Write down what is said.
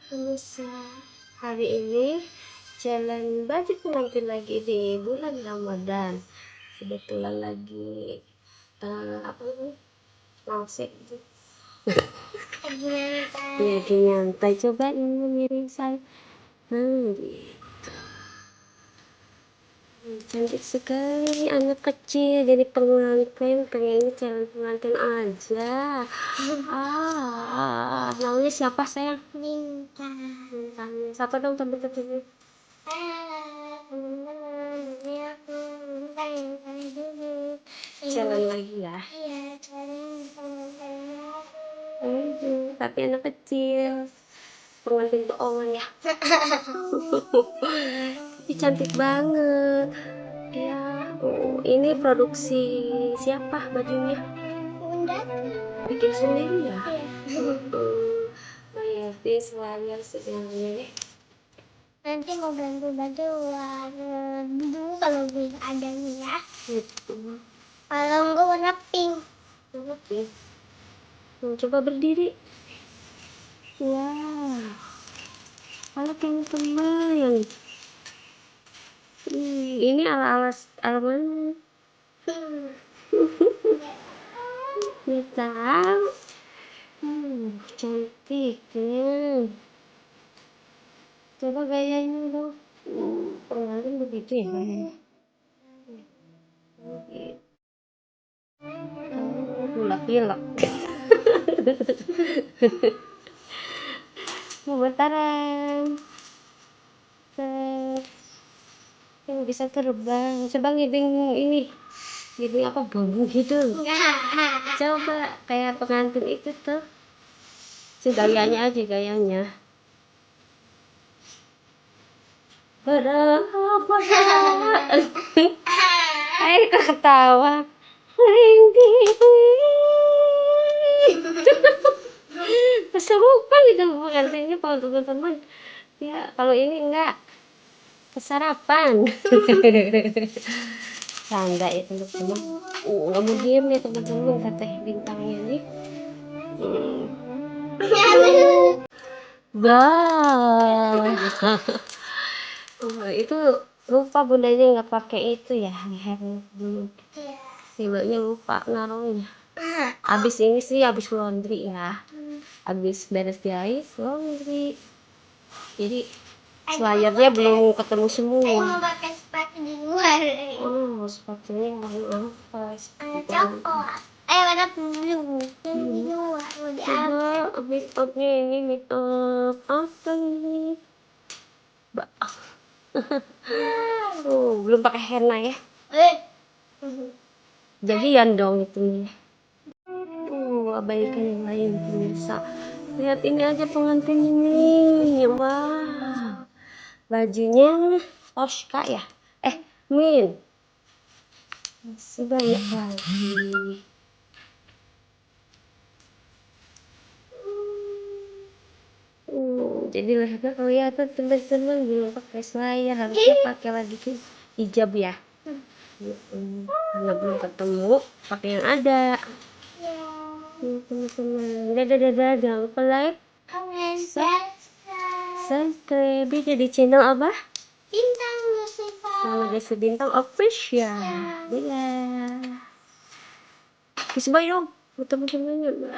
pemirsa. Hari ini jalan baju pengantin lagi di bulan Ramadan. Kebetulan lagi apa namanya? Nausik gitu. Lagi nyantai, coba ini miring saya. Gitu. Cantik sekali anak kecil jadi pengantin, pengennya calon pengantin aja. Namanya siapa sayang? Bintang. Siapa dong temen-temen? Jalan lagi ya. Tapi anak kecil pengantin bohongan ya. Ini cantik banget ya. Ini produksi siapa bajunya? Bikin sendiri ya. Berarti selalu sebenarnya Nanti mau ganti baju warna biru kalau belum ada nih ya. Kalau enggak warna pink. Coba berdiri. Wow, anak yang teman. Ini ala mana? Hitam. Cantik. Coba gayanya dong. Pengantin begitu ya. Pilek. Bentaran. Yang bisa terbang. Coba ngibing ini. Ngibing apa bambu gitu. Coba kayak pengantin itu tuh. Gayanya aja gayanya. Berapa? Ayo ketawa. Kesurupan itu pengantinnya kalau teman-teman. Ya kalau ini enggak kesarapan. Canda ya teman-teman. Nggak mau diem ya teman-teman teteh bintangnya nih. Itu lupa bundanya nggak pakai itu ya leher dulu. Sibuknya lupa naruhnya. Abis ini sih abis laundry ya. Abis beres jahit laundry. Jadi selayarnya belum ketemu semua. Mau pakai sepatu di luar. Sepatunya mau apa? Coklat. Warna biru. Di luar mau diambil. Coba make upnya ini make up apa ini? Belum pakai henna ya? Jadian dong itu. Abaikan yang lain pemirsa. Lihat ini aja pengantin ini. Wah. Bajunya Oshka ya? Min. Masih banyak lagi. Jadi lehernya kelihatan teman-teman belum pakai selayar, harusnya pakai lagi hijab ya. Karena belum ketemu pakai yang ada. Teman-teman, dadah, jangan lupa like, subscribe di channel apa? Bintang Lucifer. Nama Desi Bintang Official. Dadah. Kiss bye dong, teman-teman.